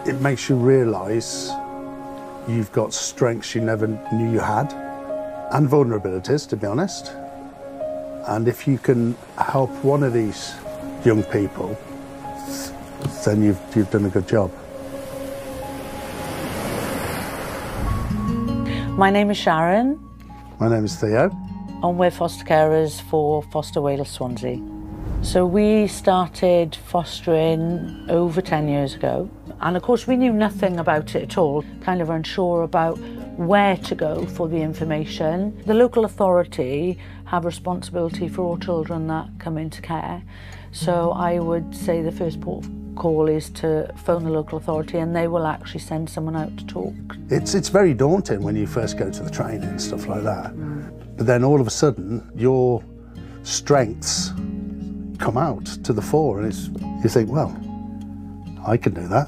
It makes you realise you've got strengths you never knew you had, and vulnerabilities, to be honest. And if you can help one of these young people, then you've done a good job. My name is Sharon. My name is Theo. And we're foster carers for Foster Wales Swansea. So we started fostering over 10 years ago. And of course we knew nothing about it at all, kind of unsure about where to go for the information. The local authority have responsibility for all children that come into care. So I would say the first port of call is to phone the local authority and they will actually send someone out to talk. It's very daunting when you first go to the training and stuff like that. But then all of a sudden your strengths come out to the fore and you think, well, I can do that.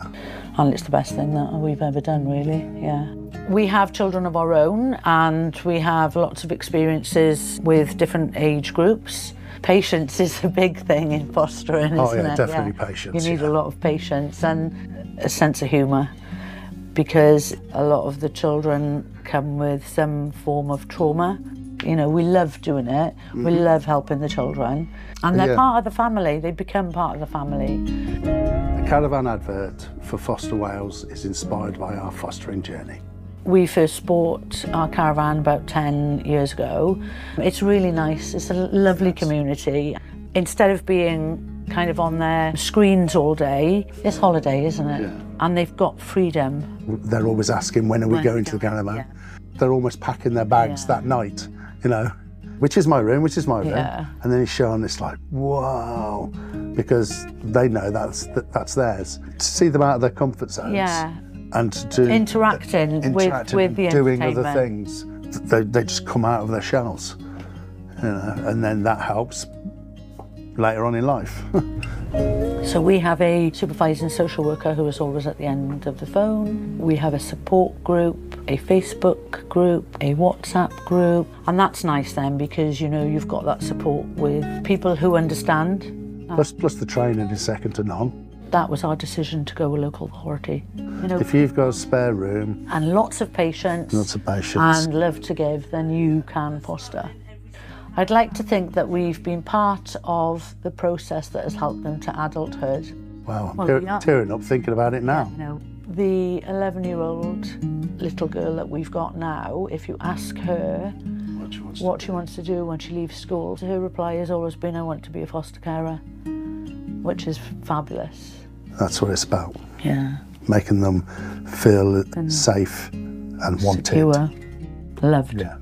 And it's the best thing that we've ever done, really, yeah. We have children of our own and we have lots of experiences with different age groups. Patience is a big thing in fostering, isn't it? Oh yeah, definitely patience. You need a lot of patience and a sense of humour, because a lot of the children come with some form of trauma. You know, we love doing it, we love helping the children, and they're part of the family, they become part of the family. The caravan advert for Foster Wales is inspired by our fostering journey. We first bought our caravan about 10 years ago. It's really nice, it's a lovely community. Instead of being kind of on their screens all day, it's holiday, isn't it? Yeah. And they've got freedom. They're always asking, when are we going to the caravan? Yeah. They're almost packing their bags that night, you know, which is my room, which is my room. Yeah. And then it's shown, it's like, whoa, because they know that's theirs. To see them out of their comfort zones. Yeah. And to interacting with the doing other things, they just come out of their shells, you know, and then that helps later on in life. So we have a supervising social worker who is always at the end of the phone. We have a support group, a Facebook group, a WhatsApp group, and that's nice then because you know you've got that support with people who understand. Plus the training is second to none. That was our decision to go with local authority. You know, if you've got a spare room and lots of patience, and love to give, then you can foster. I'd like to think that we've been part of the process that has helped them to adulthood. Wow, I'm tearing up thinking about it now. Yeah, no. The 11-year-old little girl that we've got now, if you ask her what she wants to do when she leaves school, her reply has always been, I want to be a foster carer, which is fabulous. That's what it's about. Yeah. Making them feel safe and wanted. Secure, loved. Yeah.